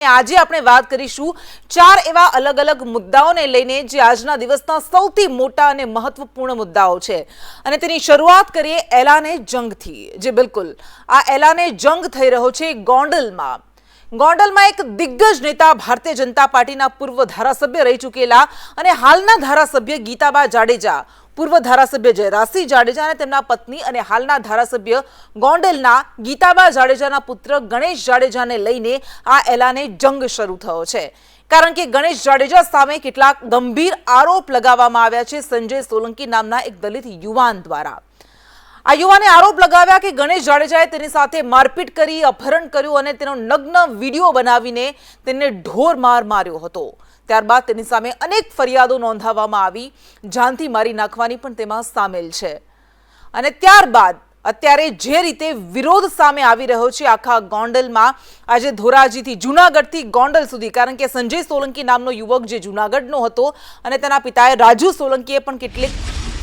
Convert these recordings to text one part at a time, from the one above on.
આજે આપણે વાત કરીશું ચાર એવા અલગ અલગ મુદ્દાઓને લઈને જે આજના દિવસના સૌથી મોટા અને મહત્વપૂર્ણ મુદ્દાઓ છે અને તેની શરૂઆત કરીએ એલાને જંગથી। જે બિલકુલ આ એલાને જંગ થઈ રહ્યો છે ગોંડલમાં એક દિગ્ગજ નેતા ભારતીય જનતા પાર્ટીના પૂર્વ ધારાસભ્ય રહી ચૂકેલા અને હાલના ધારાસભ્ય ગીતાબા જાડેજા, પૂર્વ ધારાસભ્ય જયરાજસિંહ જાડેજા અને તેમના પત્ની અને હાલના ધારાસભ્ય ગોંડલના ગીતાબા જાડેજાના પુત્ર ગણેશ જાડેજાને લઈને આ એલાને જંગ શરૂ થયો છે। કારણ કે ગણેશ જાડેજા સામે કેટલાક ગંભીર આરોપ લગાવવામાં આવ્યા છે સંજય સોલંકી નામના એક દલિત યુવાન દ્વારા। આ યુવાને આરોપ લગાવ્યા કે ગણેશ જાડેજાએ તેની સાથે મારપીટ કરી, અપહરણ કર્યું અને તેનો નગ્ન વિડીયો બનાવીને તેને ઢોર માર માર્યો હતો। ત્યારબાદ તેની સામે અનેક ફરિયાદો નોંધાવવામાં આવી, જાનથી મારી નાખવાની પણ તેમાં સામેલ છે। અને ત્યારબાદ અત્યારે જે રીતે વિરોધ સામે આવી રહ્યો છે આખા ગોંડલમાં, આજે ધોરાજીથી જૂનાગઢથી ગોંડલ સુધી, કારણ કે સંજય સોલંકી નામનો યુવક જે જૂનાગઢનો હતો અને તેના પિતાએ રાજુ સોલંકીએ પણ કેટલીક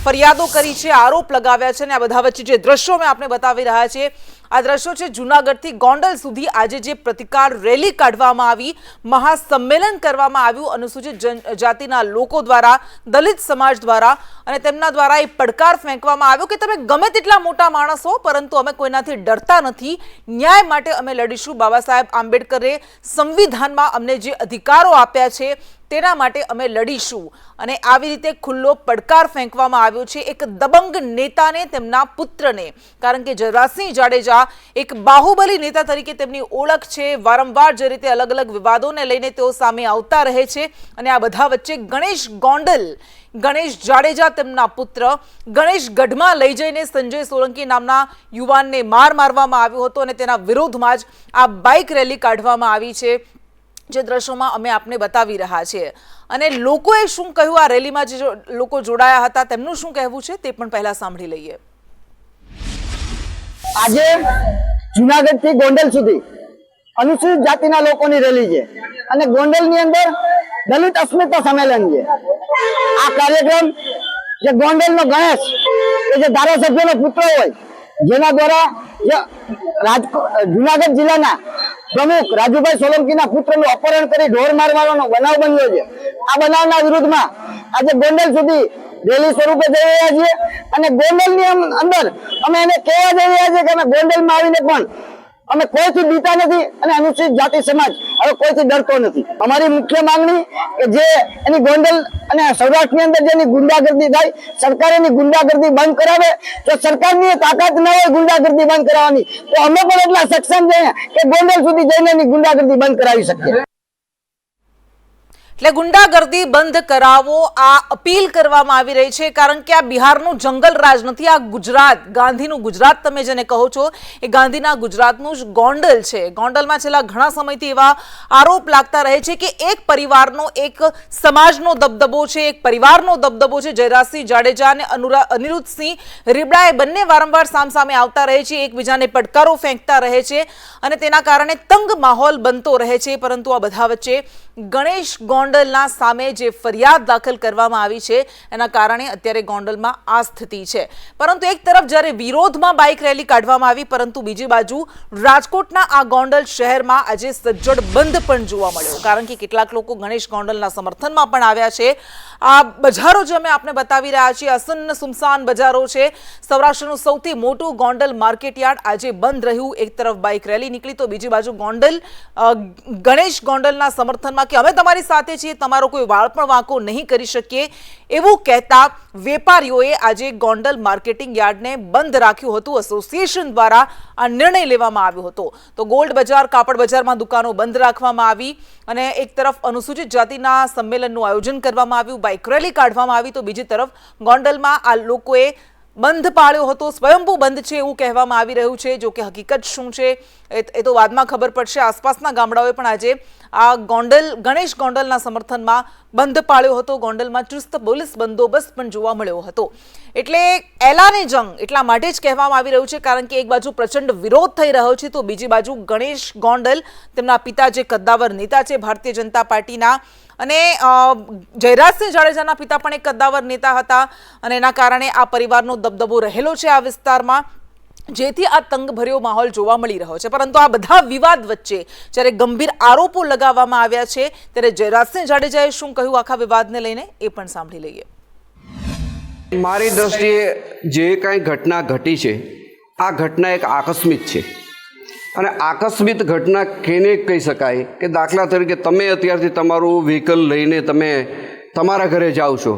ફરિયાદો કરી છે, આરોપ લગાવ્યા છે અને આ બધા વચ્ચે જે દ્રશ્યો મેં આપણે બતાવી રહ્યા છે આ દ્રશ્યો છે જૂનાગઢથી ગોંડલ સુધી આજે જે પ્રતિકાર રેલી કાઢવામાં આવી, મહાસંમેલન કરવામાં આવ્યું અનુસૂચિત જાતિના લોકો દ્વારા, દલિત સમાજ દ્વારા, અને તેમના દ્વારા એ પડકાર ફેંકવામાં આવ્યો કે તમે ગમે તેટલા મોટા માણસ હો પરંતુ અમે કોઈનાથી ડરતા નથી, ન્યાય માટે અમે લડીશું। બાબા સાહેબ આંબેડકરે સંવિધાનમાં અમને જે અધિકારો આપ્યા છે તેના માટે અમે લડીશું અને આવી રીતે ખુલ્લો પડકાર ફેંકવામાં આવ્યો છે એક દબંગ નેતાને, તેમના પુત્રને। કારણ કે જયરાજસિંહ જાડેજા એક બાહુબલી નેતા તરીકે તેમની ઓળખ છે, વારંવાર જે રીતે અલગ અલગ વિવાદોને લઈને તેઓ સામે આવતા રહે છે અને આ બધા વચ્ચે ગણેશ જાડેજા તેમના પુત્ર ગણેશ ગઢમાં લઈ જઈને સંજય સોલંકી નામના યુવાનને મારવામાં આવ્યો હતો અને તેના વિરોધમાં જ આ બાઇક રેલી કાઢવામાં આવી છે જે દ્રશ્યોમાં અમે આપને બતાવી રહ્યા છીએ। અને લોકોએ શું કહ્યું, આ રેલીમાં જે લોકો જોડાયા હતા તેમનું શું કહેવું છે તે પણ પહેલા સાંભળી લઈએ। આજે જૂનાગઢ થી ગોંડલ સુધી અનુસૂચિત જાતિના લોકોની રેલી છે અને ગોંડલની અંદર દલિત અસ્મિતા સંમેલન છે। આ કાર્યક્રમ જે ગોંડલનો ગણેશ કે જે ધારાસભ્યનો પુત્ર હોય, જેના દ્વારા જૂનાગઢ જિલ્લાના પ્રમુખ રાજુભાઈ સોલંકીના પુત્રનું અપહરણ કરી ઢોર મારવાનો બનાવ બન્યો છે। આ બનાવના વિરુદ્ધમાં આજે ગોંડલ સુધી રેલી સ્વરૂપે જઈ રહ્યા છીએ અને ગોંડલની અંદર અમે એને કહેવા જઈ રહ્યા છીએ કે અમે ગોંડલમાં આવીને પણ અમે કોઈથી બીતા નથી અને અનુસૂચિત જાતિ સમાજ હવે કોઈથી ડરતો નથી। અમારી મુખ્ય માંગણી કે જે એની ગોંડલ અને સૌરાષ્ટ્રની અંદર જેની ગુંડાગર્દી થાય, સરકાર એની ગુંડાગર્દી બંધ કરાવે। જો સરકારની તાકાત ન હોય ગુંડાગર્દી બંધ કરાવવાની તો અમે પણ એટલા સક્ષમ છીએ કે ગોંડલ સુધી જઈને એની ગુંડાગર્દી બંધ કરાવી શકીએ। એટલે ગુંડાગર્દી બંધ કરાવો આ અપીલ કરવામાં આવી રહી છે। કારણ કે આ બિહારનું જંગલ રાજ નથી, આ ગુજરાત, ગાંધીનું ગુજરાત તમે જેને કહો છો એ ગાંધીના ગુજરાતનું જ ગોંડલ છે। ગોંડલમાં છેલ્લા ઘણા સમયથી એવા આરોપ લાગતા રહે છે કે એક પરિવારનો, એક સમાજનો દબદબો છે, એક પરિવારનો દબદબો છે। જયરાજસિંહ જાડેજા અને અનિરુદ્ધસિંહ રીબડા એ બંને વારંવાર સામસામે આવતા રહે છે, એકબીજાને પડકારો ફેંકતા રહે છે અને તેના કારણે તંગ માહોલ બનતો રહે છે। પરંતુ આ બધા વચ્ચે ગણેશ ગોંડલના સામે જે ફરિયાદ દાખલ કરવામાં આવી છે એના કારણે અત્યારે ગોંડલમાં આ સ્થિતિ છે। પરંતુ એક તરફ જ્યારે વિરોધમાં બાઇક રેલી કાઢવામાં આવી, પરંતુ બીજી બાજુ રાજકોટના આ ગોંડલ શહેરમાં આજે સજ્જડ બંધ પણ જોવા મળ્યો। કારણ કે કેટલાક લોકો ગણેશ ગોંડલના સમર્થનમાં પણ આવ્યા છે। આ બજારો જે અમે આપને બતાવી રહ્યા છીએ અસન્ન સુમસાન બજારો છે। સૌરાષ્ટ્રનું સૌથી મોટું ગોંડલ માર્કેટયાર્ડ આજે બંધ રહ્યું। એક તરફ બાઇક રેલી નીકળી તો બીજી બાજુ ગણેશ ગોંડલના સમર્થનમાં કે અમે તમારી સાથે છીએ, તમારો કોઈ વાળ પણ વાંકો નહીં કરી શકીએ એવું કહેતા વેપારીઓએ આજે ગોંડલ માર્કેટિંગ યાર્ડને બંધ રાખ્યું હતું। એસોસિએશન દ્વારા આ નિર્ણય લેવામાં આવ્યો હતો। તો ગોલ્ડ બજાર, કાપડ બજારમાં દુકાનો બંધ રાખવામાં આવી અને એક તરફ અનુસૂચિત જાતિના સંમેલનનું આયોજન કરવામાં આવ્યું, બાઇક રેલી કાઢવામાં આવી, તો બીજી તરફ ગોંડલમાં આ લોકોએ બંધ પાળ્યો હતો, સ્વયંભૂ બંધ છે એવું કહેવામાં આવી રહ્યું છે। જો કે હકીકત શું છે એ તો બાદમાં ખબર પડશે। આસપાસના ગામડાઓએ પણ આજે આ ગણેશ ગોંડલના સમર્થનમાં બંધ પાળ્યો હતો। ગોંડલમાં ચુસ્ત પોલીસ બંદોબસ્ત પણ જોવા મળ્યો હતો। એટલે એલાને જંગ એટલા માટે જ કહેવામાં આવી રહ્યું છે કારણ કે એક બાજુ પ્રચંડ વિરોધ થઈ રહ્યો છે તો બીજી બાજુ ગણેશ ગોંડલ, તેમના પિતા જે કદ્દાવર નેતા છે ભારતીય જનતા પાર્ટીના, અને જયરાજસિંહ જાડેજાના પિતા પણ એક કદ્દાવર નેતા હતા અને એના કારણે આ પરિવારનો દબદબો રહેલો છે આ વિસ્તારમાં। જેથી આ તંગભર્યો માહોલ જોવા મળી રહ્યો છે. પરંતુ આ બધા વિવાદ વચ્ચે જ્યારે ગંભીર આરોપો લગાવવામાં આવ્યા છે ત્યારે જયરાજસિંહ જાડેજાએ શું કહ્યું આખા વિવાદને લઈને એ પણ સાંભળી લઈએ. મારી દ્રષ્ટિએ જે કાંઈ ઘટના ઘટી છે આ ઘટના એક આકસ્મિક છે અને આકસ્મિક ઘટના કેને કહી શકાય કે દાખલા તરીકે તમે અત્યારથી તમારું વ્હીકલ લઈને તમે તમારા ઘરે જાઓ છો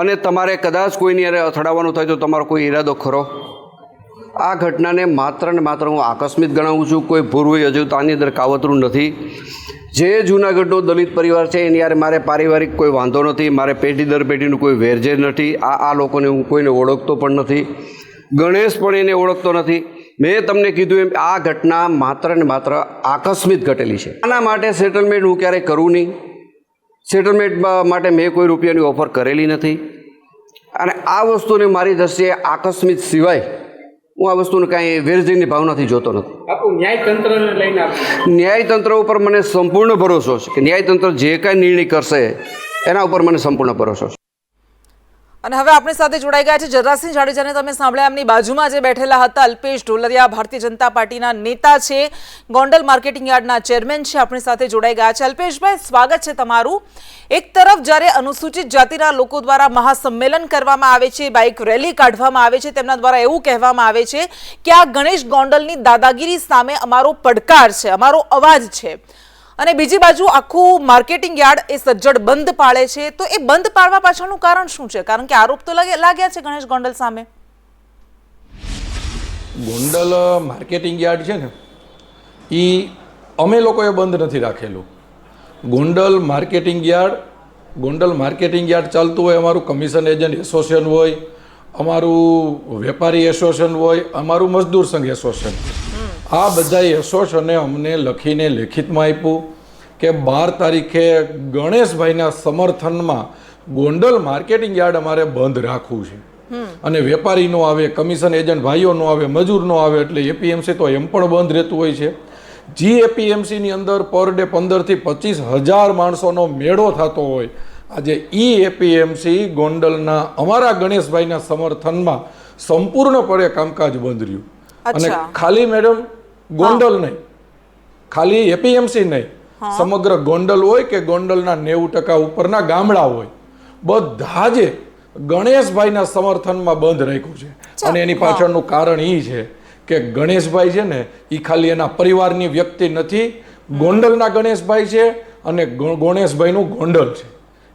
અને તમારે કદાચ કોઈની યારે અથડાવવાનું થાય તો તમારો કોઈ ઈરાદો ખરો? આ ઘટનાને માત્ર ને માત્ર હું આકસ્મિક ગણાવું છું. કોઈ પૂર્વ હજુ આની અંદર કાવતરું નથી. જે જૂનાગઢનો દલિત પરિવાર છે એની યારે મારે પારિવારિક કોઈ વાંધો નથી, મારે પેઢી દર પેઢીનું કોઈ વેરઝેર નથી. આ લોકોને હું કોઈને ઓળખતો પણ નથી, ગણેશ પણ એને ઓળખતો નથી. મેં તમને કીધું એમ આ ઘટના માત્ર ને માત્ર આકસ્મિક ઘટેલી છે. આના માટે સેટલમેન્ટ હું ક્યારેય કરું નહીં. સેટલમેન્ટ માટે મેં કોઈ રૂપિયાની ઓફર કરેલી નથી અને આ વસ્તુને મારી દ્રષ્ટિએ આકસ્મિક સિવાય હું આ વસ્તુને કાંઈ વેરઝેરની ભાવનાથી જોતો નથી. ન્યાયતંત્રને લઈને ન્યાયતંત્ર ઉપર મને સંપૂર્ણ ભરોસો છે કે ન્યાયતંત્ર જે કાંઈ નિર્ણય કરશે એના ઉપર મને સંપૂર્ણ ભરોસો છે. અને હવે આપણી સાથે જોડાઈ ગયા છે જયરાજસિંહ જાડેજાને તમે સાંભળ્યા. એમની બાજુમાં જે બેઠેલા હતા અલ્પેશ ઢોલરિયા, ભારતીય જનતા પાર્ટીના નેતા છે, ગોંડલ માર્કેટિંગ યાર્ડના ચેરમેન છે, આપણી સાથે જોડાઈ ગયા છે. અલ્પેશભાઈ, સ્વાગત છે તમારું. એક તરફ જ્યારે અનુસૂચિત જાતિના લોકો દ્વારા મહાસંમેલન કરવામાં આવે છે, બાઇક રેલી કાઢવામાં આવે છે, તેમના દ્વારા એવું કહેવામાં આવે છે કે આ ગણેશ ગોંડલની દાદાગીરી સામે અમારો પડકાર છે, અમારો અવાજ છે, અને બીજી બાજુ આખું માર્કેટિંગ યાર્ડ એ સજ્જડ બંધ પાડે છે. તો એ બંધ પાડવા પાછળનું કારણ શું છે? કારણ કે આરોપ તો લાગ્યા છે ગણેશ ગોંડલ સામે. ગોંડલ માર્કેટિંગ યાર્ડ છે ને એ અમે લોકોએ બંધ નથી રાખેલું. ગોંડલ માર્કેટિંગ યાર્ડ ચાલતું હોય, અમારું કમિશન એજન્ટ એસોસિએશન હોય, અમારું વેપારી એસોસિએશન હોય, અમારું મજદૂર સંઘ એસોસિએશન, આ બધા એસોસિએશને અમને લખીને લેખિતમાં આપ્યું કે 12 તારીખે ગણેશભાઈના સમર્થનમાં ગોંડલ માર્કેટિંગ યાર્ડ અમારે બંધ રાખવું છે. અને વેપારી નો આવે, કમિશન એજન્ટ ભાઈઓ નો આવે, મજૂર નો આવે, એટલે એપીએમસી તો એમ પણ બંધ રહેતું હોય છે. જી એપીએમસીની અંદર પર ડે 15 થી 25,000 માણસોનો મેળો થતો હોય. આજે ઈ એપીએમસી ગોંડલના અમારા ગણેશભાઈના સમર્થનમાં સંપૂર્ણપણે કામકાજ બંધ રહ્યું. અને ખાલી મેડમ ગોંડલ નહીં, ખાલી એપીએમસી નહીં, સમગ્ર ગોંડલ હોય કે ગોંડલના 90% ઉપરના ગામડા હોય, બધા જ ગણેશભાઈના સમર્થનમાં બંધ રાખ્યું છે. અને એની પાછળનું કારણ એ છે કે ગણેશભાઈ છે ને એ ખાલી એના પરિવારની વ્યક્તિ નથી, ગોંડલના ગણેશભાઈ છે અને ગણેશભાઈનું ગોંડલ છે.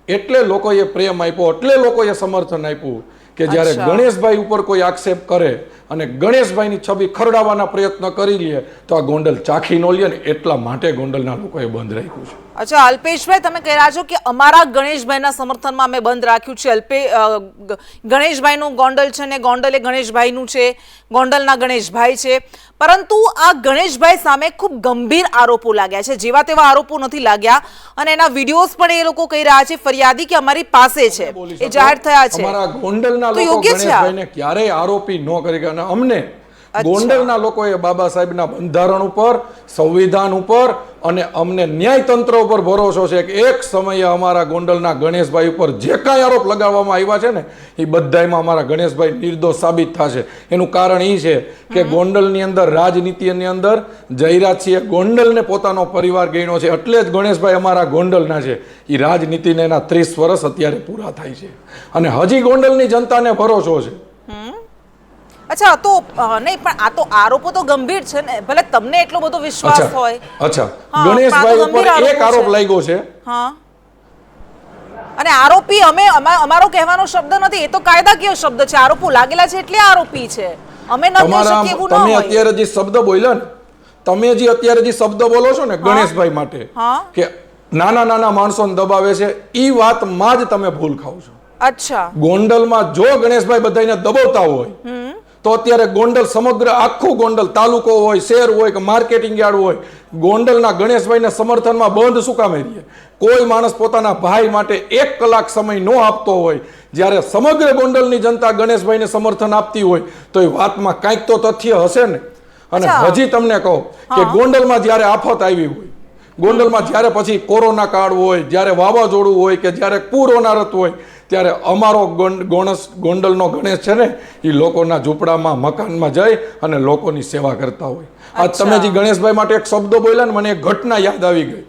એટલે લોકોએ પ્રેમ આપ્યો, એટલે લોકોએ સમર્થન આપ્યું કે જ્યારે ગણેશભાઈ ઉપર કોઈ આક્ષેપ કરે અને ગણેશભાઈની છબી ખરડાવવાના પ્રયત્ન કરી લે તો આ ગોંડલ ચાખી ન લે ને એટલા માટે ગોંડલના લોકોએ બંધ રાખ્યું છે. અચ્છા અલ્પેશભાઈ, તમે કહી રહ્યા છો કે અમારા ગણેશભાઈના સમર્થનમાં અમે બંધ રાખ્યું છે. ગણેશભાઈનું ગોંડલ છે ને ગોંડલ એ ગણેશભાઈનું છે, ગોંડલના ગણેશભાઈ છે, પરંતુ આ ગણેશભાઈ સામે ખૂબ ગંભીર આરોપો લાગ્યા છે. જેવા તેવા આરોપો નથી લાગ્યા અને એના વિડીયોઝ પણ એ લોકો કહી રહ્યા છે ફરિયાદી કે અમારી પાસે છે, એ જાહેર થયા છે. અમારા ગોંડલના લોકો ગણેશભાઈને ક્યારેય આરોપી ન કરી કે અમને ગોંડલના લોકોએ બાબા સાહેબના બંધારણ ઉપર, સંવિધાન ઉપર અને અમને ન્યાયતંત્ર ઉપર ભરોસો છે કે એક સમયે અમારા ગોંડલના ગણેશભાઈ ઉપર જે કાંઈ આરોપ લગાવવામાં આવ્યા છે ને એ બધામાં અમારા ગણેશભાઈ નિર્દોષ સાબિત થશે. એનું કારણ એ છે કે ગોંડલની અંદર રાજનીતિની અંદર જયરાજસિંહે ગોંડલને પોતાનો પરિવાર ગણ્યો છે, એટલે જ ગણેશભાઈ અમારા ગોંડલના છે. એ રાજનીતિને એના 30 વર્ષ અત્યારે પૂરા થાય છે અને હજી ગોંડલની જનતાને ભરોસો છે. અચ્છા, તો નહીં, પણ આ તો આરોપો તો ગંભીર છે ને, ભલે તમને એટલો બધો વિશ્વાસ હોય. અચ્છા, ગણેશભાઈ ઉપર એક આરોપ લાગ્યો છે. હા, અને આરોપી અમારો કહેવાનો શબ્દ નથી, એ તો કાયદાકીય શબ્દ છે. આરોપો લાગેલા છે એટલે આરોપી છે. અમે ન કહી શકીએ એવું ન હોય. તમે અત્યારે જે શબ્દ બોલ્યા ને, તમે જે અત્યારે જે શબ્દ બોલો છો ને ગણેશભાઈ માટે કે નાના નાના માણસોને દબાવે છે, ઈ વાતમાં જ તમે ભૂલ ખાવ છો. અચ્છા, ગોંડલમાં જો ગણેશભાઈ બધાને દબાવતા હોય તો અત્યારે ગોંડલ સમગ્ર આખું ગોંડલ તાલુકો હોય, શહેર હોય કે માર્કેટિંગ યાર્ડ હોય, ગોંડલના ગણેશભાઈના સમર્થનમાં બંધ શું કામ રહીએ? કોઈ માણસ પોતાના ભાઈ માટે 1 કલાક સમય ન આપતો હોય, જ્યારે સમગ્ર ગોંડલની જનતા ગણેશભાઈને સમર્થન આપતી હોય તો એ વાતમાં કાંઈક તો તથ્ય હશે ને. અને હજી તમને કહું કે ગોંડલમાં જ્યારે આફત આવી હોય, ગોંડલમાં જ્યારે પછી કોરોના કાળ હોય, જ્યારે વાવાઝોડું હોય કે જ્યારે પૂર હોનારત હોય, ત્યારે અમારો ગોંડલનો ગણેશ છે ને એ લોકોના ઝૂંપડામાં મકાનમાં જઈ અને લોકોની સેવા કરતા હોય. આજ તમે જે ગણેશભાઈ માટે એક શબ્દ બોલ્યા ને મને એક ઘટના યાદ આવી ગઈ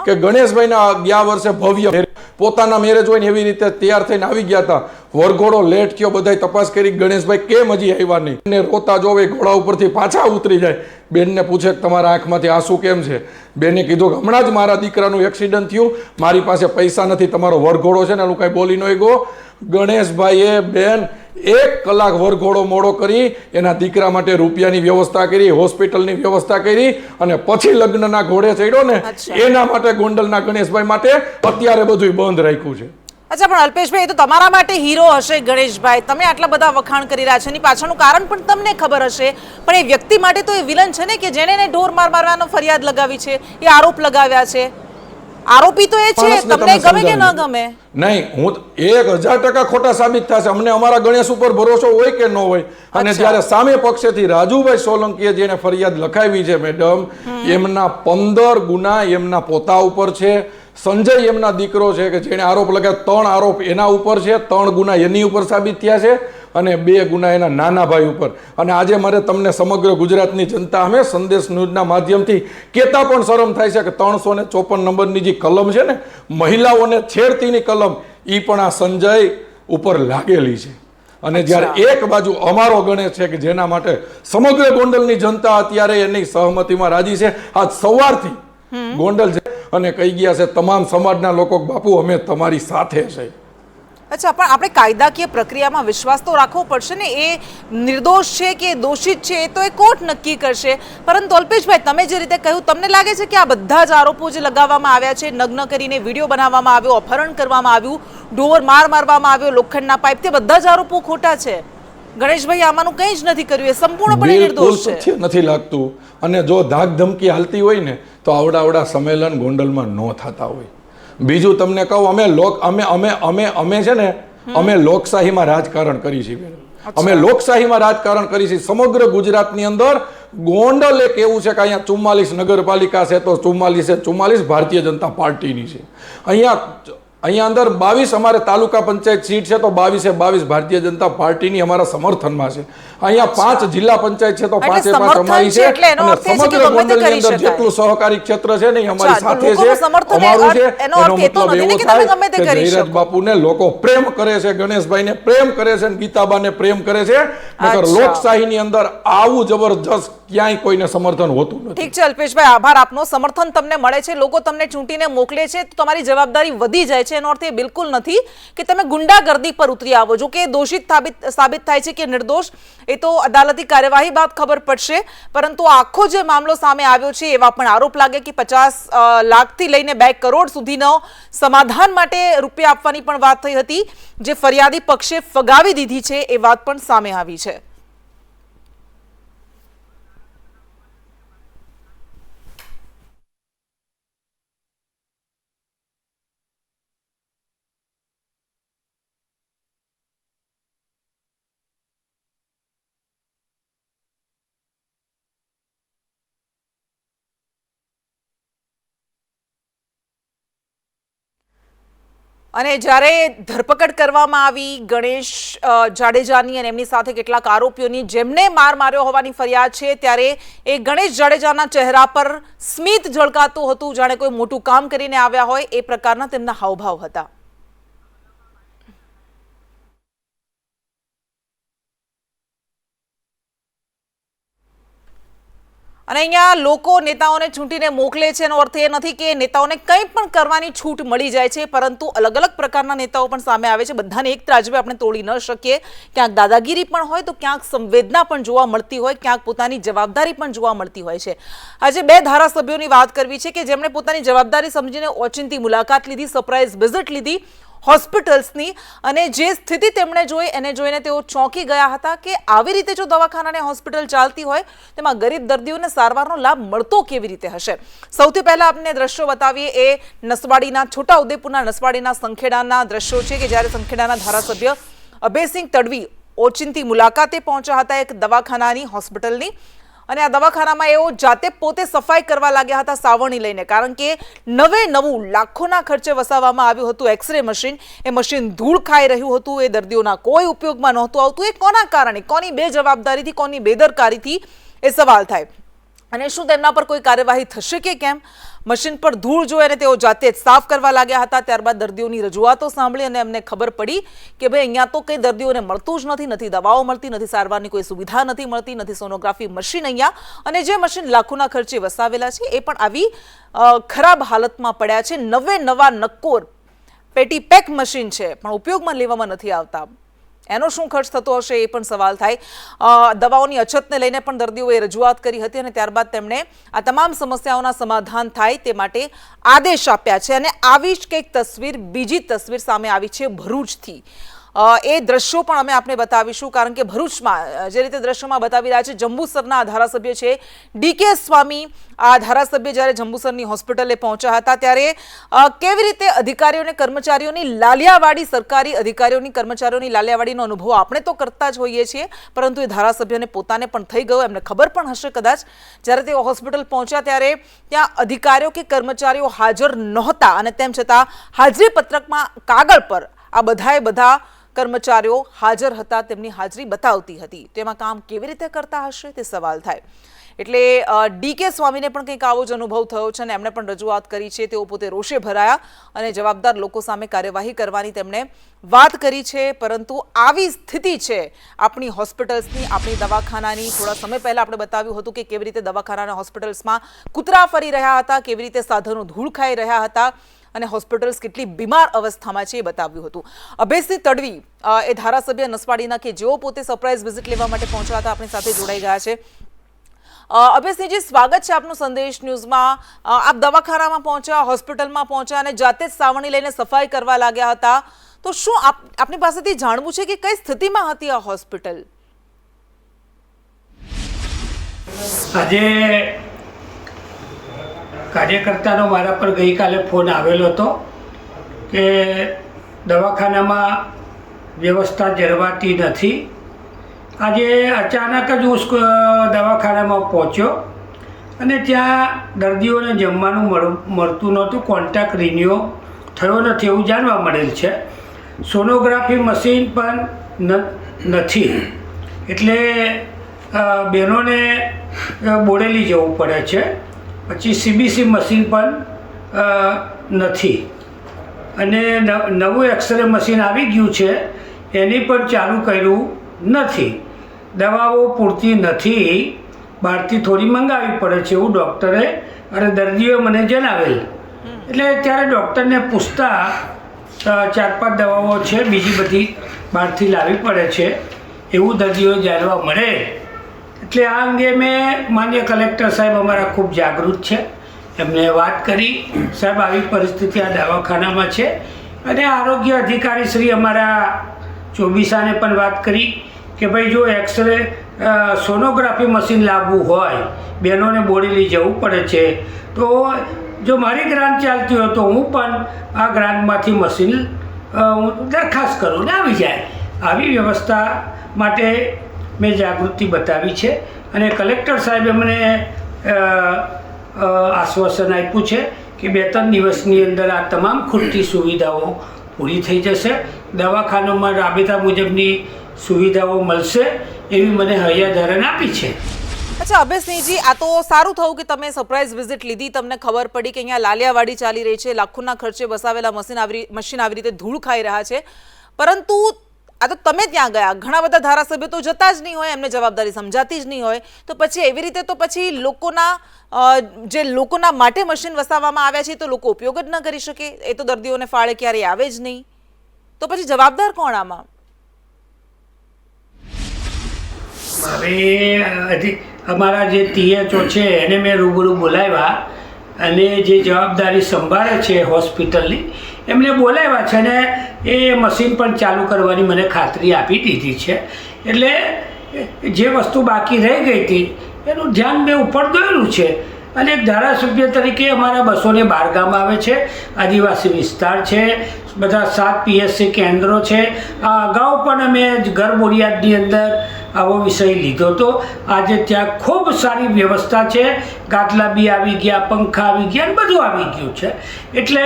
કે ગણેશભાઈના ગયા વર્ષે ભવ્ય પોતાના મેરેજ હોય ને એવી રીતે તૈયાર થઈને આવી ગયા હતા. વરઘોડો લેટ થયો, બધાય તપાસ કરી ગણેશભાઈ કેમ હજી આવ્યા નહીં. ને રોતા જોવે ઘોડા ઉપરથી પાછા ઉતરી જાય. બેનને પૂછે કે તમારા આંખમાંથી આંસુ કેમ છે? બેને કીધું કે હમણાં જ મારા દીકરાનું એક્સિડન્ટ થયું, મારી પાસે પૈસા નથી, તમારો વરઘોડો છે ને એનું કાંઈ બોલી ન ગયો. ગણેશભાઈએ બેન 1 કલાક વરઘોડો મોડો કરી એના દીકરા માટે રૂપિયાની વ્યવસ્થા કરી, હોસ્પિટલની વ્યવસ્થા કરી અને પછી લગ્નના ઘોડે ચડ્યો ને એના માટે ગોંડલના ગણેશભાઈ માટે અત્યારે બધું બંધ રાખ્યું છે. અચ્છા, પણ અલ્પેશભાઈ, એ તો તમારા માટે હીરો હશે ગણેશભાઈ. તમે આટલા બધા વખાણ કરી રહ્યા છો એની પાછળનું કારણ પણ તમને ખબર હશે, પણ એ વ્યક્તિ માટે તો એ વિલન છે ને કે જેને ઢોર મારવાનો ફરિયાદ લગાવી છે, એ આરોપ લગાવ્યા છે. આરોપી તો એ છે, તમને ગમે કે ન ગમે નહીં. હું 1000% ખોટા સાબિત થશે. અમને અમારા ગણેશ ઉપર ભરોસો હોય કે ન હોય. અને જ્યારે સામે પક્ષેથી રાજુભાઈ સોલંકીએ જેને ફરિયાદ લખાવી છે મેડમ, એમના 15 ગુના એમના પોતા ઉપર છે. સંજય એમના દીકરો છે કે જેને આરોપ લગાવ્યા, 3 આરોપ એના ઉપર છે, 3 ગુના એની ઉપર સાબિત થયા છે અને 2 ગુના એના નાના ભાઈ ઉપર. અને આજે મારે તમને સમગ્ર ગુજરાતની જનતા અમે સંદેશ ન્યૂઝના માધ્યમથી કહેતા પણ શરમ થાય છે કે 354 નંબરની જે કલમ છે ને, મહિલાઓને છેડતીની કલમ, એ પણ આ સંજય ઉપર લાગેલી છે. અને જ્યારે એક બાજુ અમારો ગણેશ છે કે જેના માટે સમગ્ર ગોંડલની જનતા અત્યારે એની સહમતિમાં રાજી છે. આજ સવારથી ગોંડલ છે અને કહી ગયા છે તમામ સમાજના લોકો, બાપુ અમે તમારી સાથે છે. અચ્છા, પણ આપણે કાયદાકીય પ્રક્રિયામાં વિશ્વાસ તો રાખવો પડશે ને. એ નિર્દોષ છે કે દોષિત છે એ તો એ કોર્ટ નક્કી કરશે. પરંતુ અલ્પેશભાઈ, તમે જે રીતે કહ્યું, તમને લાગે છે કે આ બધા જ આરોપો જે લગાવવામાં આવ્યા છે, નગ્ન કરીને વિડીયો બનાવવામાં આવ્યો, અપહરણ કરવામાં આવ્યું, ઢોર મારવામાં આવ્યો, લોખંડના પાઇપ, તે બધા જ આરોપો ખોટા છે? ગણેશભાઈ આમાંનું કંઈ જ નથી કર્યું, એ સંપૂર્ણપણે નિર્દોષ છે. તથ્ય નથી લાગતું. અને જો ધાક ધમકી હાલતી હોય ને તો આવડા સંમેલન ગોંડલમાં ન થતા હોય. બીજું તમને કહું, અમે છે ને, અમે લોકશાહીમાં રાજકારણ કરી છીએ. અમે લોકશાહીમાં રાજકારણ કરી છીએ. સમગ્ર ગુજરાતની અંદર ગોંડલ એક એવું છે કે અહીંયા 44 નગરપાલિકા છે તો 44 ભારતીય જનતા પાર્ટીની છે. અહીંયા અંદર 22 અમારે તાલુકા પંચાયત સીટ છે તો 22 ભારતીય જનતા પાર્ટીની અમારા સમર્થનમાં છે. અહીંયા 5 જિલ્લા પંચાયત છે તો 5 અમારી છે. અને સમગ્ર ગોંડલની અંદર જેટલું સહકારી ક્ષેત્ર છે ને એ અમારી સાથે છે, અમારું છે. એનો મતલબ એવો થાય કે જયરાજ બાપુને લોકો પ્રેમ કરે છે, ગણેશભાઈને પ્રેમ કરે છે, ગીતાબાને પ્રેમ કરે છે. નકર લોકશાહીની અંદર આવું જબરજસ્ત ક્યાંય કોઈને સમર્થન હોતું નથી. ઠીક છે અલ્પેશભાઈ, આભાર આપનો. સમર્થન તમને મળે છે, લોકો તમને ચૂંટીને મોકલે છે તો તમારી જવાબદારી વધી જાય છે. એનો અર્થ એ બિલકુલ નથી કે તમે ગુંડાગર્દી પર ઉતરી આવો. જો કે દોષિત સાબિત થાય છે કે નિર્દોષ, એ તો અદાલતી કાર્યવાહી બાદ ખબર પડશે. પરંતુ આખો જે મામલો સામે આવ્યો છે, એવા પણ આરોપ લાગે કે 50 લાખથી લઈને 2 કરોડ સુધીનો સમાધાન માટે રૂપિયા આપવાની પણ વાત થઈ હતી, જે ફરિયાદી પક્ષે ફગાવી દીધી છે, એ વાત પણ સામે આવી છે. અને જ્યારે ધરપકડ કરવામાં આવી ગણેશ જાડેજાની અને એમની સાથે કેટલાક આરોપીઓની જેમને માર્યો હોવાની ફરિયાદ છે, ત્યારે એ ગણેશ જાડેજાના ચહેરા પર સ્મિત ઝળકાતું હતું, જાણે કોઈ મોટું કામ કરીને આવ્યા હોય એ પ્રકારના તેમના હાવભાવ હતા. અને અહીંયા લોકો નેતાઓને ચૂંટીને મોકલે છે એનો અર્થ એ નથી કે નેતાઓને કંઈ પણ કરવાની છૂટ મળી જાય છે, પરંતુ અલગ અલગ પ્રકારના નેતાઓ પણ સામે આવે છે. બધાને એક ત્રાજવે આપણે તોડી ન શકીએ. ક્યાંક દાદાગીરી પણ હોય તો ક્યાંક સંવેદના પણ જોવા મળતી હોય, ક્યાંક પોતાની જવાબદારી પણ જોવા મળતી હોય છે. આજે 2 ધારાસભ્યોની વાત કરવી છે કે જેમણે પોતાની જવાબદારી સમજીને ઓચિંતી મુલાકાત લીધી, સરપ્રાઇઝ વિઝિટ લીધી હોસ્પિટલ્સની, અને જે સ્થિતિ તેમણે જોઈ એને જોઈને તેઓ ચોંકી ગયા હતા કે આવી રીતે જો દવાખાના અને હોસ્પિટલ ચાલતી હોય તેમાં ગરીબ દર્દીઓને સારવારનો લાભ મળતો કેવી રીતે હશે. સૌથી પહેલા આપણે દ્રશ્યો બતાવીએ. એ નસવાડીના, છોટાઉદેપુરના નસવાડીના સંખેડાના દ્રશ્યો છે કે જ્યારે સંખેડાના ધારાસભ્ય અભયસિંહ તડવી ઓચિંતી મુલાકાતે પહોંચ્યા હતા એક દવાખાનાની, હોસ્પિટલની, અને આ દવાખાનામાં એઓ જાતે પોતે સફાઈ કરવા લાગ્યા હતા સાવરણી લઈને, કારણ કે નવું લાખોના ખર્ચે વસાવવામાં આવ્યું હતું એક્સરે મશીન. એ મશીન ધૂળ ખાઈ રહ્યું હતું, એ દર્દીઓના કોઈ ઉપયોગમાં નહોતું આવતું. એ કોના કારણે, કોની બેજવાબદારીથી, કોની બેદરકારીથી, એ સવાલ થાય. અને શું તેમના પર કોઈ કાર્યવાહી થશે કે કેમ? મશીન પર ધૂળ જોઈ અને તેઓ જાતે જ સાફ કરવા લાગ્યા હતા. ત્યારબાદ દર્દીઓની રજૂઆતો સાંભળી અને એમને ખબર પડી કે ભાઈ અહીંયા તો કંઈ દર્દીઓને મળતું જ નથી, નથી દવાઓ મળતી, નથી સારવારની કોઈ સુવિધા નથી મળતી, નથી સોનોગ્રાફી મશીન અહીંયા, અને જે મશીન લાખોના ખર્ચે વસાવેલા છે એ પણ આવી ખરાબ હાલતમાં પડ્યા છે. નવા નક્કોર પેટી પેક મશીન છે પણ ઉપયોગમાં લેવામાં નથી આવતા. એનો શું ખર્ચ થતો હશે એ પણ સવાલ થાય. દવાઓની અછતને લઈને પણ દર્દીઓએ રજૂઆત કરી હતી અને ત્યારબાદ તેમણે આ તમામ સમસ્યાઓના સમાધાન થાય તે માટે આદેશ આપ્યા છે. અને આવી જ કંઈક તસવીર, બીજી તસવીર સામે આવી છે ભરૂચથી. એ દ્રશ્યો પણ અમે આપને બતાવીશું, કારણ કે ભરૂચમાં જે રીતે દ્રશ્યોમાં બતાવી રહ્યા છે, જંબુસરના ધારાસભ્ય છે ડીકે સ્વામી. આ ધારાસભ્ય જ્યારે જંબુસરની હોસ્પિટલે પહોંચ્યા હતા ત્યારે કેવી રીતે અધિકારીઓને કર્મચારીઓની લાલિયાવાડી, સરકારી અધિકારીઓની કર્મચારીઓની લાલિયાવાડીનો અનુભવ આપણે તો કરતા જ હોઈએ છીએ, પરંતુ એ ધારાસભ્યને પોતાને પણ થઈ ગયો. એમને ખબર પણ હશે કદાચ, જ્યારે તેઓ હોસ્પિટલ પહોંચ્યા ત્યારે ત્યાં અધિકારીઓ કે કર્મચારીઓ હાજર નહોતા અને તેમ છતાં હાજરી પત્રકમાં કાગળ પર આ બધા કર્મચારીઓ હાજર હતા, તેમની હાજરી બતાવતી હતી. તેમાં કામ કેવી રીતે કરતા હશે તે સવાલ થાય. એટલે ડીકે સ્વામીને પણ કંઈક આવો જ અનુભવ થયો છે અને એમણે પણ રજૂઆત કરી છે. તેઓ પોતે રોષે ભરાયા અને જવાબદાર લોકો સામે કાર્યવાહી કરવાની તેમણે વાત કરી છે. પરંતુ આવી સ્થિતિ છે આપણી હોસ્પિટલ્સની, આપણી દવાખાનાની. થોડા સમય પહેલા આપણે બતાવ્યું હતું કે કેવી રીતે દવાખાનાના હોસ્પિટલ્સમાં કૂતરા ફરી રહ્યા હતા, કેવી રીતે સાધનો ધૂળ ખાઈ રહ્યા હતા અને હોસ્પિટલ્સ કેટલી બીમાર અવસ્થામાં છે એ બતાવ્યું હતું. અભયસિંહ તડવી એ ધારાસભ્ય નસવાડીના કે જેઓ પોતે સરપ્રાઇઝ વિઝિટ લેવા માટે પહોંચ્યા હતા, આપણી સાથે જોડાઈ ગયા છે. અભયસિંહજી, સ્વાગત છે આપનું સંદેશ ન્યૂઝમાં. આપ દવાખાનામાં પહોંચ્યા, હોસ્પિટલમાં પહોંચ્યા અને જાતે જ સાવરણી લઈને સફાઈ કરવા લાગ્યા હતા. તો શું આપની પાસેથી જાણવું છે કે કઈ સ્થિતિમાં હતી આ હોસ્પિટલ? આજે કાર્યકર્તાનો મારા પર ગઈકાલે ફોન આવેલો હતો કે દવાખાનામાં વ્યવસ્થા જળવાતી નથી. આજે અચાનક જ હું દવાખાનામાં પહોંચ્યો અને ત્યાં દર્દીઓને જમવાનું મળતું નહોતું, કોન્ટ્રાક્ટ રિન્યુ થયો નથી એવું જાણવા મળેલ છે. સોનોગ્રાફી મશીન પણ નથી, એટલે બહેનોને બોડેલી જવું પડે છે. પછી સીબીસી મશીન પણ નથી અને નવું એક્સરે મશીન આવી ગયું છે, એની પણ ચાલુ કર્યું નથી. દવાઓ પૂરતી નથી, બહારથી થોડી મંગાવવી પડે છે એવું ડૉક્ટરે અને દર્દીઓએ મને જણાવેલ. એટલે ત્યારે ડૉક્ટરને પૂછતા 4-5 દવાઓ છે, બીજી બધી બહારથી લાવવી પડે છે એવું દર્દીઓએ જાણવા મળે. એટલે આ અંગે મેં માન્ય કલેક્ટર સાહેબ અમારા ખૂબ જાગૃત છે, એમને વાત કરી, સાહેબ આવી પરિસ્થિતિ આ દવાખાનામાં છે. અને આરોગ્ય અધિકારી શ્રી અમારા ચોબીસાને પણ વાત કરી કે ભાઈ જો એક્સરે સોનોગ્રાફી મશીન લાવવું હોય, બહેનોને બોડેલી જવું પડે છે, તો જો મારી ગ્રાન્ટ ચાલતી હોય તો હું પણ આ ગ્રાન્ટમાંથી મશીન દરખાસ્ત કરું ને આવી જાય. આવી વ્યવસ્થા માટે મેં જાગૃતિ બતાવી છે અને કલેક્ટર સાહેબે મને આશ્વાસન આપ્યું છે કે 2-3 દિવસની અંદર આ તમામ ખૂટતી સુવિધાઓ પૂરી થઈ જશે, દવાખાનામાં રાબેતા મુજબની સુવિધાઓ મળશે એવી મને હૈયાધારણ આપી છે. અચ્છા અભયસિંહજી, આ તો સારું થયું કે તમે સરપ્રાઇઝ વિઝિટ લીધી, તમને ખબર પડી કે અહીંયા લાલિયાવાડી ચાલી રહી છે, લાખોના ખર્ચે વસાવેલા મશીન આવી રીતે ધૂળ ખાઈ રહ્યા છે. પરંતુ આ તો તમે ત્યાં ગયા, ઘણા બધા ધારાસભ્યો તો જતા જ નહીં હોય, એમને જવાબદારી સમજાતી જ નહીં હોય, તો પછી એવી રીતે તો પછી લોકોના માટે મશીન વસાવવામાં આવ્યા છે તો લોકો ઉપયોગ જ ન કરી શકે. એ તો દર્દીઓને ફાળે ક્યારેય આવે જ નહીં, તો પછી જવાબદાર કોણ આમાં? હવે અમારા જે THO છે એને મેં રૂબરૂ બોલાવ્યા અને જે જવાબદારી સંભાળે છે હોસ્પિટલની એમને બોલાવ્યા છે અને એ મશીન પણ ચાલુ કરવાની મને ખાતરી આપી દીધી છે. એટલે જે વસ્તુ બાકી રહી ગઈ હતી એનું ધ્યાન મેં ઉપર દોર્યું છે. અને એક ધારાસભ્ય તરીકે અમારા 212 ગામ આવે છે, આદિવાસી વિસ્તાર છે, બધા 7 PSC કેન્દ્રો છે. આ અગાઉ પણ અમે ઘર બોરિયાદની અંદર આવો વિષય લીધો હતો. આજે ત્યાં ખૂબ સારી વ્યવસ્થા છે, ગાદલા બી આવી ગયા, પંખા આવી ગયા, અને બધું આવી ગયું છે. એટલે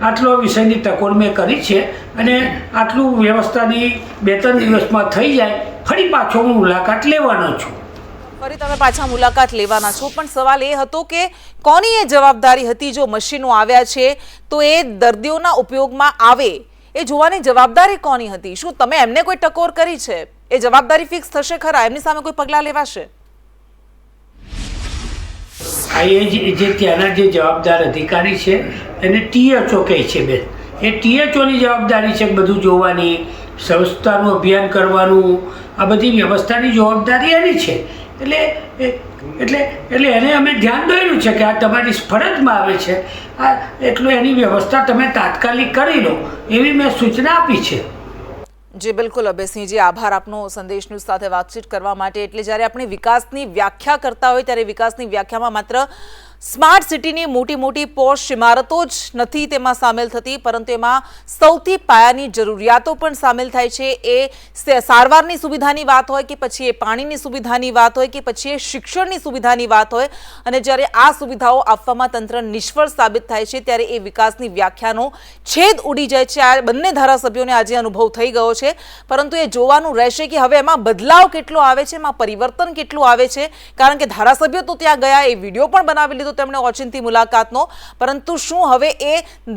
આટલો વિષયની ટકોર મેં કરી છે અને આટલું વ્યવસ્થાની 2-3 દિવસમાં થઈ જાય ફરી પાછો હું મુલાકાત લેવાનો છું. ફરી તમે પાછા મુલાકાત લેવાના છો, પણ સવાલ એ હતો કે કોની એ જવાબદારી હતી? જો મશીનો આવ્યા છે તો એ દર્દીઓના ઉપયોગમાં આવે એ જોવાની જવાબદારી કોની હતી? શું તમે એમને કોઈ ટકોર કરી છે? એ જવાબદારી ફિક્સ થશે ખરા? એમની સામે કોઈ પગલાં લેવાશે? જે ત્યાંના જે જવાબદાર અધિકારી છે એને THO કહે છે બેન. એ THOની જવાબદારી છે બધું જોવાની, સ્વચ્છતાનું અભિયાન કરવાનું, આ બધી વ્યવસ્થાની જવાબદારી એની છે. એટલે એને અમે ધ્યાન દોર્યું છે કે આ તમારી ફરજમાં આવે છે, આ એટલું એની વ્યવસ્થા તમે તાત્કાલિક કરી લો એવી મેં સૂચના આપી છે. જી બિલકુલ અભયસિંહજી, આભાર આપનો સંદેશ ન્યૂઝ સાથે વાતચીત કરવા માટે. એટલે જ્યારે આપણે વિકાસની વ્યાખ્યા કરતા હોય ત્યારે વિકાસની વ્યાખ્યામાં માત્ર સ્માર્ટ સિટીની મોટી મોટી પોશ ઇમારતો જ નથી તેમાં સામેલ થતી, પરંતુ એમાં સૌથી પાયાની જરૂરિયાતો પણ સામેલ થાય છે. એ સારવારની સુવિધાની વાત હોય કે પછી એ પાણીની સુવિધાની વાત હોય કે પછી એ શિક્ષણની સુવિધાની વાત હોય, અને જ્યારે આ સુવિધાઓ આપવામાં તંત્ર નિષ્ફળ સાબિત થાય છે ત્યારે એ વિકાસની વ્યાખ્યાનો છેદ ઉડી જાય છે. આ બંને ધારાસભ્યોને આજે અનુભવ થઈ ગયો છે, પરંતુ એ જોવાનું રહેશે કે હવે એમાં બદલાવ કેટલો આવે છે, એમાં પરિવર્તન કેટલું આવે છે. કારણ કે ધારાસભ્યો તો ત્યાં ગયા, એ વિડીયો પણ બનાવી લીધો તેમણે ઓચિંતી મુલાકાતનો, પરંતુ શું હવે એ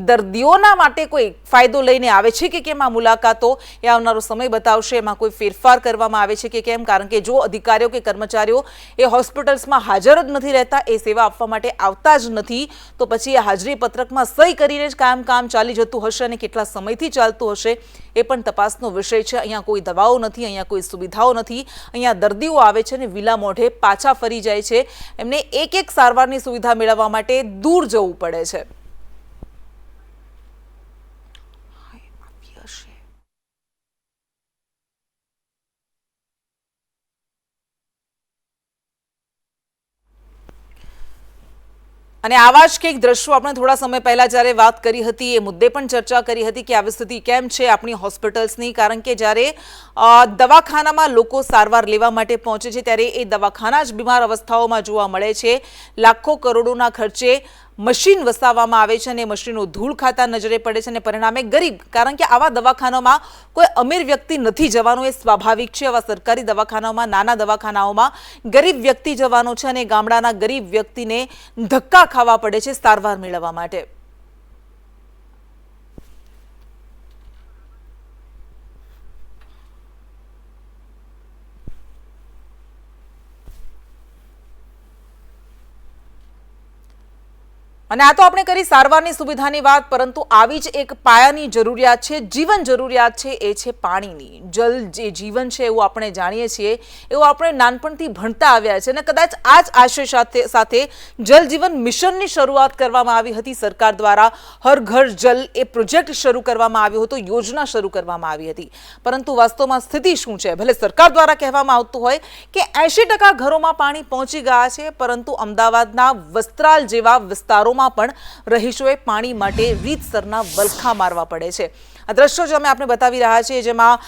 દર્દીઓના માટે કોઈ ફાયદો લઈને આવે છે કે કેમ આ મુલાકાતો, એ આવનારો સમય બતાવશે. એમાં કોઈ ફેરફાર કરવામાં આવે છે કે કેમ? કારણ કે જો અધિકારીઓ કે કર્મચારીઓ એ હોસ્પિટલ્સમાં હાજર જ નથી રહેતા, એ સેવા આપવા માટે આવતા જ નથી, તો પછી એ હાજરી પત્રકમાં સહી કરીને જ કામ ચાલી જતું હશે અને કેટલા સમયથી ચાલતું હશે એ પણ તપાસનો વિષય છે. અહીંયા કોઈ દવાઓ નથી, અહીંયા કોઈ સુવિધાઓ નથી, અહીંયા દર્દીઓ આવે છે અને વિલા મોઢે પાછા ફરી જાય છે. એમને એક સારવારની સુવિધા મેળવવા માટે દૂર જવું પડે છે. અને આવા જ કંઈક દ્રશ્યો આપણે થોડા સમય પહેલા જ્યારે વાત કરી હતી એ મુદ્દે પણ ચર્ચા કરી હતી કે આવી સ્થિતિ કેમ છે આપણી હોસ્પિટલ્સની. કારણ કે જ્યારે દવાખાનામાં લોકો સારવાર લેવા માટે પહોંચે છે ત્યારે એ દવાખાના જ બીમાર અવસ્થાઓમાં જોવા મળે છે. લાખો કરોડોના ખર્ચે મશીન વસાવવામાં આવે છે અને મશીનો ધૂળ ખાતા નજરે પડે છે અને પરિણામે ગરીબ, કારણ કે આવા દવાખાનામાં કોઈ અમીર વ્યક્તિ નથી જવાનું, એ સ્વાભાવિક છે. આવા સરકારી દવાખાનાઓમાં, નાના દવાખાનાઓમાં ગરીબ વ્યક્તિ જવાનો છે અને ગામડાના ગરીબ વ્યક્તિને ધક્કા ખાવા પડે છે સારવાર મેળવવા માટે. અને આ તો આપણે કરી સારવારની સુવિધાની વાત, પરંતુ આવી જ એક પાયાની જરૂરિયાત છે, જીવન જરૂરિયાત છે, એ છે પાણીની. જલ જે જીવન છે એવું આપણે જાણીએ છીએ, એવું આપણે નાનપણથી ભણતા આવ્યા છે અને કદાચ આ જ આશય સાથે જલ જીવન મિશનની શરૂઆત કરવામાં આવી હતી સરકાર દ્વારા. હર ઘર જલ એ પ્રોજેક્ટ શરૂ કરવામાં આવ્યો હતો, યોજના શરૂ કરવામાં આવી હતી. પરંતુ વાસ્તવમાં સ્થિતિ શું છે? ભલે સરકાર દ્વારા કહેવામાં આવતું હોય કે 80% ઘરોમાં પાણી પહોંચી ગયા છે, પરંતુ અમદાવાદના વસ્ત્રાલ જેવા વિસ્તારોમાં પણ રહીશોએ પાણી માટે રીતસરના વલખા મારવા પડે છે. આ દ્રશ્યો જે અમે આપણે બતાવી રહ્યા છીએ, જેમાં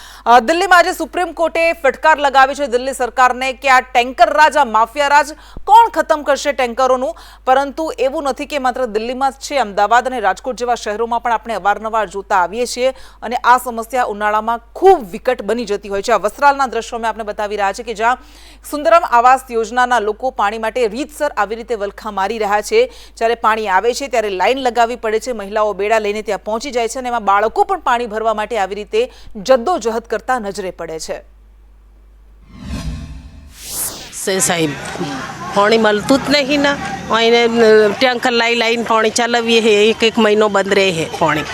દિલ્હીમાં આજે સુપ્રીમ કોર્ટે ફટકાર લગાવી છે દિલ્હી સરકારને કે આ ટેન્કર રાજ, આ માફિયા રાજ કોણ ખતમ કરશે ટેન્કરોનું. પરંતુ એવું નથી કે માત્ર દિલ્હીમાં જ છે, અમદાવાદ અને રાજકોટ જેવા શહેરોમાં પણ આપણે અવારનવાર જોતા આવીએ છીએ અને આ સમસ્યા ઉનાળામાં ખૂબ વિકટ બની જતી હોય છે. આ વસ્ત્રાલના દ્રશ્યો અમે આપણે બતાવી રહ્યા છે કે જ્યાં સુંદરમ આવાસ યોજનાના લોકો પાણી માટે રીતસર આવી રીતે વલખા મારી રહ્યા છે. જ્યારે પાણી આવે છે ત્યારે લાઈન લગાવવી પડે છે, મહિલાઓ બેડા લઈને ત્યાં પહોંચી જાય છે અને એમાં બાળકો પણ પાણી ભરવા માટે આવી રીતે જદ્દોજહદ કરતા નજરે પડે છે. સાહેબ પાણી મળતું જ નહીં ને, અહીંને ટેન્કર લાઈને પાણી ચલાવીએ છે, એક મહિનો બંધ રહે છે પાણી.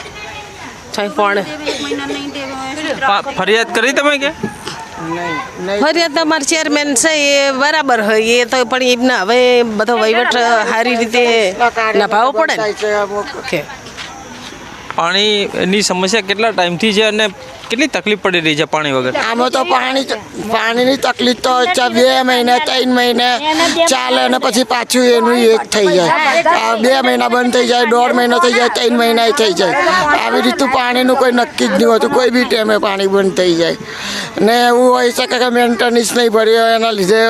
ફરિયાદ કરી તમે કે ફરિયાદ તમારા ચેરમેન છે એ બરાબર હોય, એ તો પણ એમને હવે બધો વહીવટ સારી રીતે નભાવવો પડે ને. પાણીની સમસ્યા કેટલા ટાઈમથી છે અને કેટલી તકલીફ પડી રહી છે પાણી વગર? આમાં તો પાણીની તકલીફ તો 2 મહિના 3 મહિના ચાલે અને પછી પાછું એનું એક થઈ જાય. 2 મહિના બંધ થઈ જાય, 1.5 મહિનો થઈ જાય, 3 મહિના થઈ જાય. આવી રીતનું પાણીનું કોઈ નક્કી જ નહીં હોતું. કોઈ બી ટાઈમે પાણી બંધ થઈ જાય ને એવું હોય શકે કે મેન્ટેનન્સ નહીં ભર્યો એના લીધે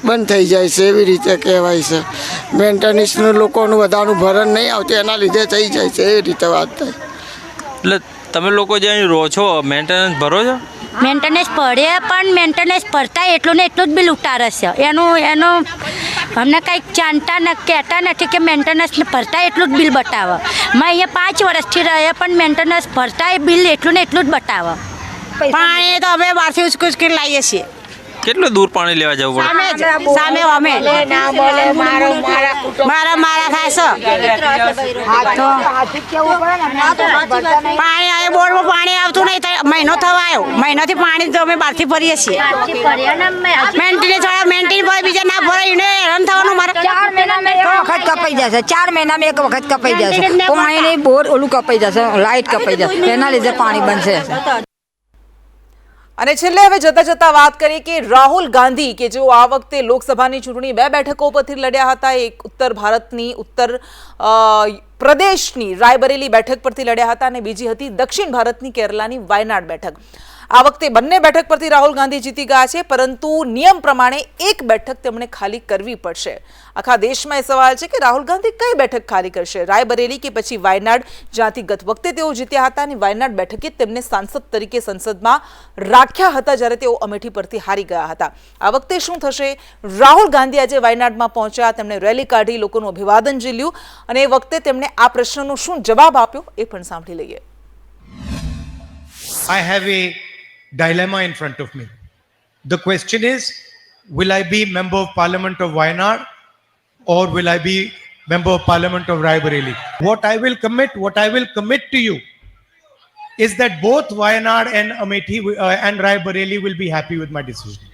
બંધ થઈ જાય છે. એવી રીતે કહેવાય છે. મેન્ટેનન્સનું લોકોનું બધાનું ભરણ નહીં આવતું એના લીધે થઈ જાય છે. એ રીતે વાત થાય. એટલે તમે લોકો જે અહીં રહો છો મેન્ટેનન્સ ભરો છો? મેન્ટેનન્સ પડે પણ મેન્ટેનન્સ ભરતા એટલું ને એટલું જ બિલ ઉતારે છે. એનું અમને કંઈક જાણતા ને કહેતા નથી કે મેન્ટેનન્સ ભરતા એટલું જ બિલ બતાવે. મેં અહીંયા 5 વર્ષથી રહે પણ મેન્ટેનન્સ ભરતા બિલ એટલું ને એટલું જ બતાવે. પાણી તો અમે બહારથી ઉચકી લાવીએ છીએ. કેટલું દૂર પાણી લેવા જવું પડે? સામે અમે મારા થાય છે પાણી આવે બોર્ડમાં પાણી આવતું નહીં. મહિનો થવા આવ્યો, મહિનોથી પાણી તો અમે બહારથી ભરીએ છીએ. મેન્ટેન ભરે બીજા ના ભરે એને હેરાન થવાનું. મારે 4 મહિનામાં એક વખત કપાઈ જશે. 4 મહિનામાં એક વખત કપાઈ જશે. પાણી બોર ઓલું કપાઈ જશે, લાઇટ કપાઈ જશે. એના લીધે પાણી બનશે. અને છેલ્લે હવે જતા જતા વાત કરીએ કે રાહુલ ગાંધી કે જેઓ આ વખતે લોકસભાની ચૂંટણી 2 બેઠકો પરથી લડ્યા હતા. એક ઉત્તર ભારતની ઉત્તર પ્રદેશની રાયબરેલી બેઠક પરથી લડ્યા હતા અને બીજી હતી દક્ષિણ ભારતની કેરલાની વાયનાડ બેઠક. આ વખતે બંને બેઠક પરથી રાહુલ ગાંધી જીતી ગયા છે, પરંતુ નિયમ પ્રમાણે એક બેઠક તેમણે ખાલી કરવી પડશે. આખા દેશમાં એ સવાલ છે કે રાહુલ ગાંધી કઈ બેઠક ખાલી કરશે, રાયબરેલી કે પછી વાયનાડ, જ્યાંથી ગત વખતે તેઓ જીત્યા હતા અને વાયનાડ બેઠકે તેમને સાંસદ તરીકે સંસદમાં રાખ્યા હતા જ્યારે તેઓ અમેઠી પરથી હારી ગયા હતા. આ વખતે શું થશે? રાહુલ ગાંધી આજે વાયનાડમાં પહોંચ્યા, તેમણે રેલી કાઢી, લોકોનું અભિવાદન ઝીલ્યું અને એ વખતે તેમણે આ પ્રશ્નનો શું જવાબ આપ્યો એ પણ સાંભળી લઈએ. I have a dilemma in front of me. The question is, will I be member of parliament of Wayanad or will I be member of parliament of Raebareli? What I will commit to you is that both Wayanad and Amethi and Raebareli will be happy with my decision.